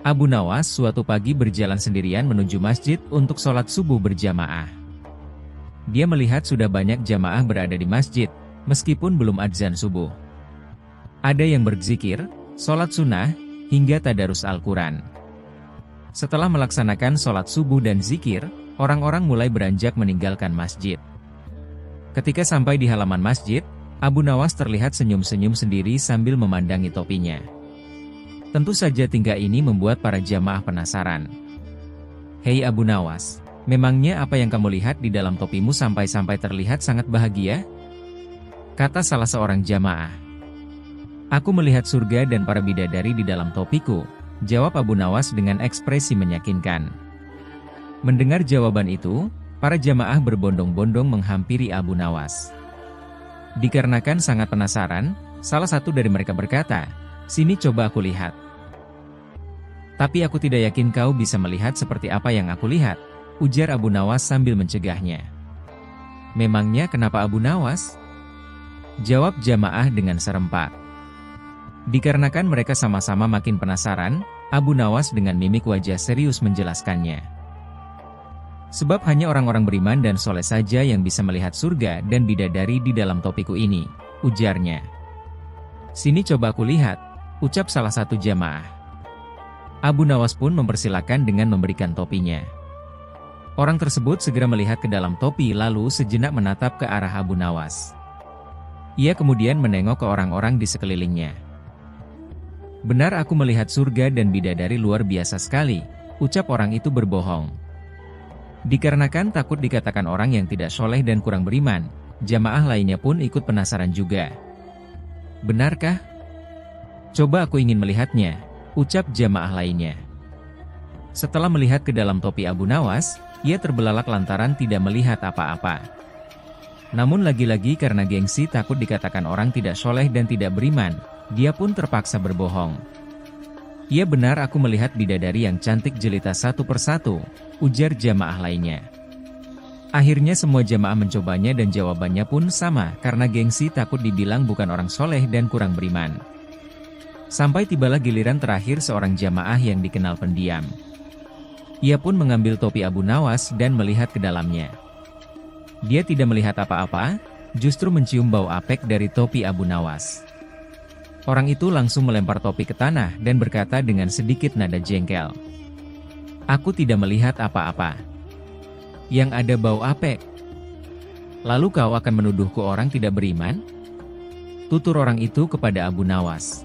Abu Nawas suatu pagi berjalan sendirian menuju masjid untuk sholat subuh berjamaah. Dia melihat sudah banyak jamaah berada di masjid, meskipun belum adzan subuh. Ada yang berzikir, sholat sunnah, hingga tadarus Al-Quran. Setelah melaksanakan sholat subuh dan zikir, orang-orang mulai beranjak meninggalkan masjid. Ketika sampai di halaman masjid, Abu Nawas terlihat senyum-senyum sendiri sambil memandangi topinya. Tentu saja tingkah ini membuat para jamaah penasaran. "Hei Abu Nawas, memangnya apa yang kamu lihat di dalam topimu sampai-sampai terlihat sangat bahagia?" kata salah seorang jamaah. "Aku melihat surga dan para bidadari di dalam topiku," jawab Abu Nawas dengan ekspresi meyakinkan. Mendengar jawaban itu, para jamaah berbondong-bondong menghampiri Abu Nawas. Dikarenakan sangat penasaran, salah satu dari mereka berkata, "Sini coba aku lihat." "Tapi aku tidak yakin kau bisa melihat seperti apa yang aku lihat," ujar Abu Nawas sambil mencegahnya. "Memangnya kenapa Abu Nawas?" jawab jamaah dengan serempak. Dikarenakan mereka sama-sama makin penasaran, Abu Nawas dengan mimik wajah serius menjelaskannya. "Sebab hanya orang-orang beriman dan soleh saja yang bisa melihat surga dan bidadari di dalam topiku ini," ujarnya. "Sini coba aku lihat," ucap salah satu jamaah. Abu Nawas pun mempersilakan dengan memberikan topinya. Orang tersebut segera melihat ke dalam topi lalu sejenak menatap ke arah Abu Nawas. Ia kemudian menengok ke orang-orang di sekelilingnya. "Benar aku melihat surga dan bidadari luar biasa sekali," ucap orang itu berbohong. Dikarenakan takut dikatakan orang yang tidak soleh dan kurang beriman, jamaah lainnya pun ikut penasaran juga. "Benarkah? Coba aku ingin melihatnya," ucap jamaah lainnya. Setelah melihat ke dalam topi Abu Nawas, ia terbelalak lantaran tidak melihat apa-apa. Namun lagi-lagi karena gengsi takut dikatakan orang tidak soleh dan tidak beriman, dia pun terpaksa berbohong. "Iya benar aku melihat bidadari yang cantik jelita satu persatu," ujar jamaah lainnya. Akhirnya semua jamaah mencobanya dan jawabannya pun sama karena gengsi takut dibilang bukan orang soleh dan kurang beriman. Sampai tibalah giliran terakhir seorang jamaah yang dikenal pendiam. Ia pun mengambil topi Abu Nawas dan melihat ke dalamnya. Dia tidak melihat apa-apa, justru mencium bau apek dari topi Abu Nawas. Orang itu langsung melempar topi ke tanah dan berkata dengan sedikit nada jengkel, "Aku tidak melihat apa-apa. Yang ada bau apek. Lalu kau akan menuduhku orang tidak beriman?" tutur orang itu kepada Abu Nawas.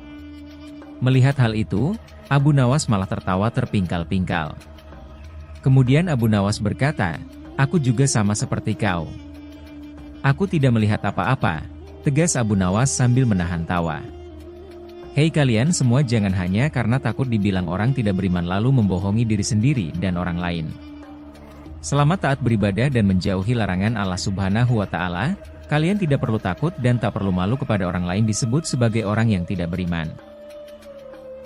Melihat hal itu, Abu Nawas malah tertawa terpingkal-pingkal. Kemudian Abu Nawas berkata, "Aku juga sama seperti kau. Aku tidak melihat apa-apa," tegas Abu Nawas sambil menahan tawa. "Hei kalian semua jangan hanya karena takut dibilang orang tidak beriman lalu membohongi diri sendiri dan orang lain. Selama taat beribadah dan menjauhi larangan Allah Subhanahu wa Ta'ala, kalian tidak perlu takut dan tak perlu malu kepada orang lain disebut sebagai orang yang tidak beriman.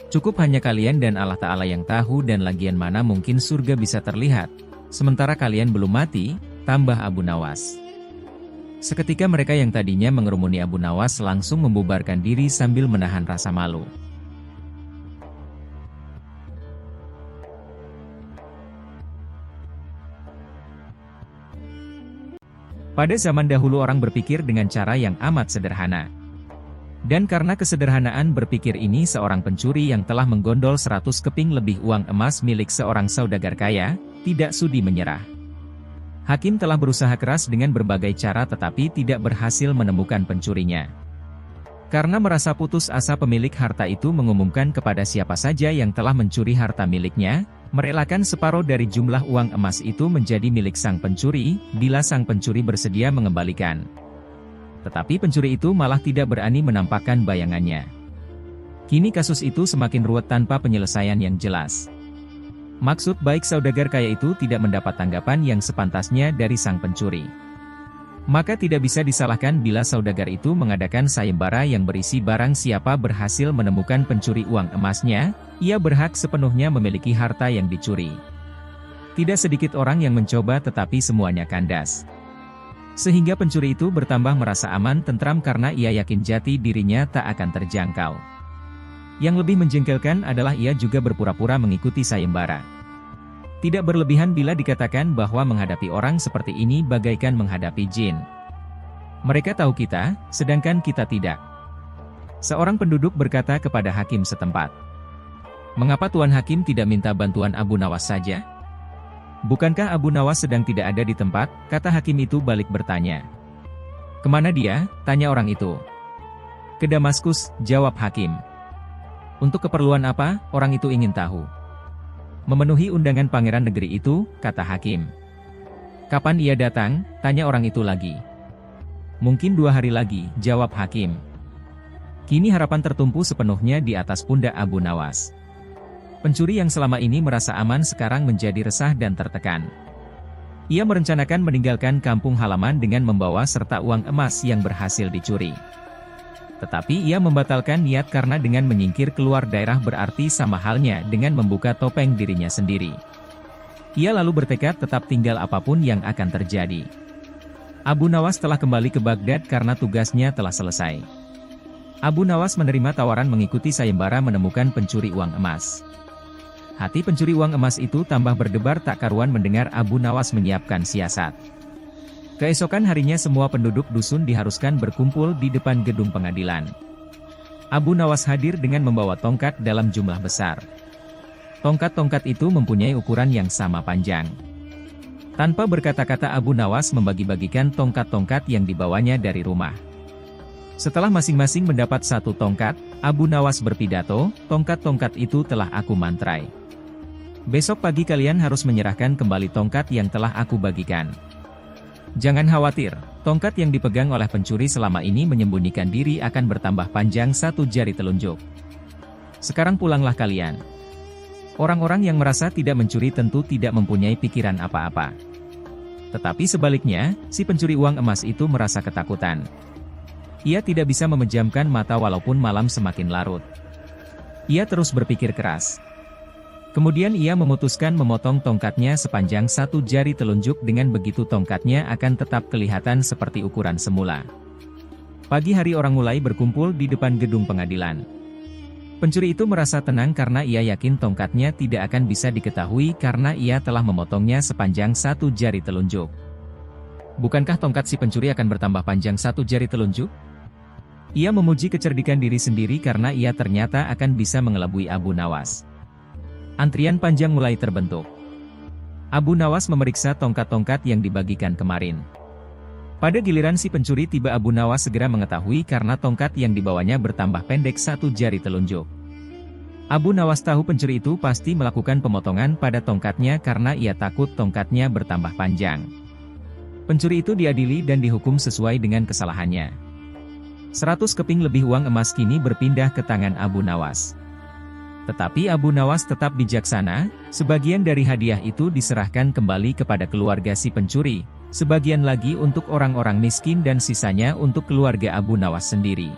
Cukup hanya kalian dan Allah Ta'ala yang tahu dan lagian mana mungkin surga bisa terlihat, sementara kalian belum mati," tambah Abu Nawas. Seketika mereka yang tadinya mengerumuni Abu Nawas langsung membubarkan diri sambil menahan rasa malu. Pada zaman dahulu orang berpikir dengan cara yang amat sederhana. Dan karena kesederhanaan berpikir ini seorang pencuri yang telah menggondol 100 keping lebih uang emas milik seorang saudagar kaya, tidak sudi menyerah. Hakim telah berusaha keras dengan berbagai cara tetapi tidak berhasil menemukan pencurinya. Karena merasa putus asa pemilik harta itu mengumumkan kepada siapa saja yang telah mencuri harta miliknya, merelakan separuh dari jumlah uang emas itu menjadi milik sang pencuri, bila sang pencuri bersedia mengembalikan. Tetapi pencuri itu malah tidak berani menampakkan bayangannya. Kini kasus itu semakin ruwet tanpa penyelesaian yang jelas. Maksud baik saudagar kaya itu tidak mendapat tanggapan yang sepantasnya dari sang pencuri. Maka tidak bisa disalahkan bila saudagar itu mengadakan sayembara yang berisi barang siapa berhasil menemukan pencuri uang emasnya, ia berhak sepenuhnya memiliki harta yang dicuri. Tidak sedikit orang yang mencoba tetapi semuanya kandas. Sehingga pencuri itu bertambah merasa aman tentram karena ia yakin jati dirinya tak akan terjangkau. Yang lebih menjengkelkan adalah ia juga berpura-pura mengikuti sayembara. Tidak berlebihan bila dikatakan bahwa menghadapi orang seperti ini bagaikan menghadapi jin. Mereka tahu kita, sedangkan kita tidak. Seorang penduduk berkata kepada hakim setempat, "Mengapa Tuan Hakim tidak minta bantuan Abu Nawas saja?" "Bukankah Abu Nawas sedang tidak ada di tempat?" kata hakim itu balik bertanya. "Kemana dia?" tanya orang itu. "Ke Damaskus," jawab hakim. "Untuk keperluan apa?" orang itu ingin tahu. "Memenuhi undangan pangeran negeri itu," kata hakim. "Kapan ia datang?" tanya orang itu lagi. "Mungkin 2 hari lagi," jawab hakim. Kini harapan tertumpu sepenuhnya di atas pundak Abu Nawas. Pencuri yang selama ini merasa aman sekarang menjadi resah dan tertekan. Ia merencanakan meninggalkan kampung halaman dengan membawa serta uang emas yang berhasil dicuri. Tetapi ia membatalkan niat karena dengan menyingkir keluar daerah berarti sama halnya dengan membuka topeng dirinya sendiri. Ia lalu bertekad tetap tinggal apapun yang akan terjadi. Abu Nawas telah kembali ke Baghdad karena tugasnya telah selesai. Abu Nawas menerima tawaran mengikuti sayembara menemukan pencuri uang emas. Hati pencuri uang emas itu tambah berdebar tak karuan mendengar Abu Nawas menyiapkan siasat. Keesokan harinya semua penduduk dusun diharuskan berkumpul di depan gedung pengadilan. Abu Nawas hadir dengan membawa tongkat dalam jumlah besar. Tongkat-tongkat itu mempunyai ukuran yang sama panjang. Tanpa berkata-kata Abu Nawas membagi-bagikan tongkat-tongkat yang dibawanya dari rumah. Setelah masing-masing mendapat 1 tongkat, Abu Nawas berpidato, "Tongkat-tongkat itu telah aku mantrai. Besok pagi kalian harus menyerahkan kembali tongkat yang telah aku bagikan. Jangan khawatir, tongkat yang dipegang oleh pencuri selama ini menyembunyikan diri akan bertambah panjang 1 jari telunjuk. Sekarang pulanglah kalian." Orang-orang yang merasa tidak mencuri tentu tidak mempunyai pikiran apa-apa. Tetapi sebaliknya, si pencuri uang emas itu merasa ketakutan. Ia tidak bisa memejamkan mata walaupun malam semakin larut. Ia terus berpikir keras. Kemudian ia memutuskan memotong tongkatnya sepanjang 1 jari telunjuk, dengan begitu tongkatnya akan tetap kelihatan seperti ukuran semula. Pagi hari orang mulai berkumpul di depan gedung pengadilan. Pencuri itu merasa tenang karena ia yakin tongkatnya tidak akan bisa diketahui karena ia telah memotongnya sepanjang 1 jari telunjuk. Bukankah tongkat si pencuri akan bertambah panjang 1 jari telunjuk? Ia memuji kecerdikan diri sendiri karena ia ternyata akan bisa mengelabui Abu Nawas. Antrian panjang mulai terbentuk. Abu Nawas memeriksa tongkat-tongkat yang dibagikan kemarin. Pada giliran si pencuri tiba, Abu Nawas segera mengetahui karena tongkat yang dibawanya bertambah pendek 1 jari telunjuk. Abu Nawas tahu pencuri itu pasti melakukan pemotongan pada tongkatnya karena ia takut tongkatnya bertambah panjang. Pencuri itu diadili dan dihukum sesuai dengan kesalahannya. 100 keping lebih uang emas kini berpindah ke tangan Abu Nawas. Tetapi Abu Nawas tetap bijaksana, sebagian dari hadiah itu diserahkan kembali kepada keluarga si pencuri, sebagian lagi untuk orang-orang miskin dan sisanya untuk keluarga Abu Nawas sendiri.